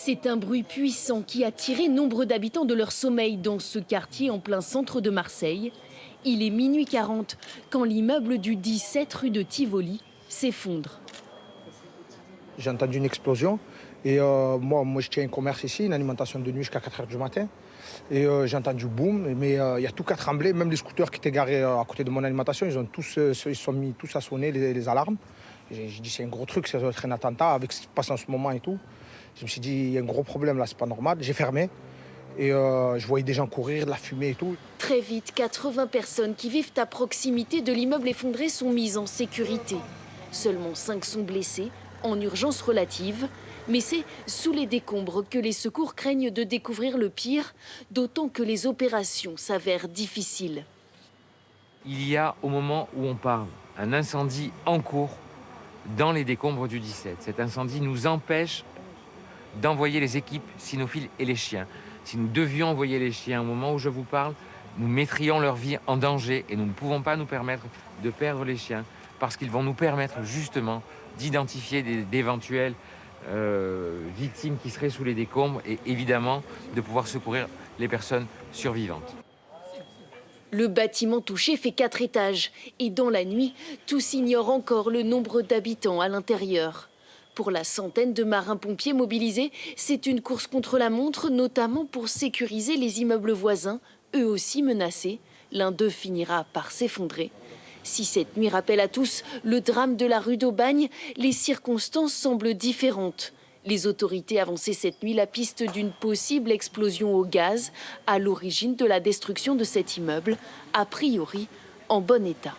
C'est un bruit puissant qui a tiré nombre d'habitants de leur sommeil dans ce quartier en plein centre de Marseille. Il est minuit 40 quand l'immeuble du 17 rue de Tivoli s'effondre. J'ai entendu une explosion et moi je tiens un commerce ici, une alimentation de nuit jusqu'à 4 h du matin. Et j'ai entendu boum, mais il y a tout qui a tremblé, même les scooters qui étaient garés à côté de mon alimentation, ils sont mis tous à sonner les alarmes. J'ai dit c'est un gros truc, ça doit être un attentat avec ce qui se passe en ce moment et tout. Je me suis dit il y a un gros problème là, c'est pas normal. J'ai fermé et je voyais des gens courir, de la fumée et tout. Très vite, 80 personnes qui vivent à proximité de l'immeuble effondré sont mises en sécurité. Seulement 5 sont blessés, en urgence relative. Mais c'est sous les décombres que les secours craignent de découvrir le pire, d'autant que les opérations s'avèrent difficiles. Il y a, au moment où on parle, un incendie en cours dans les décombres du 17. Cet incendie nous empêche d'envoyer les équipes cynophiles et les chiens. Si nous devions envoyer les chiens au moment où je vous parle, nous mettrions leur vie en danger et nous ne pouvons pas nous permettre de perdre les chiens parce qu'ils vont nous permettre justement d'identifier d'éventuelles victimes qui seraient sous les décombres et évidemment de pouvoir secourir les personnes survivantes. Le bâtiment touché fait 4 étages et dans la nuit, tous ignorent encore le nombre d'habitants à l'intérieur. Pour la centaine de marins-pompiers mobilisés, c'est une course contre la montre, notamment pour sécuriser les immeubles voisins, eux aussi menacés. L'un d'eux finira par s'effondrer. Si cette nuit rappelle à tous le drame de la rue d'Aubagne, les circonstances semblent différentes. Les autorités avançaient cette nuit la piste d'une possible explosion au gaz à l'origine de la destruction de cet immeuble, a priori en bon état.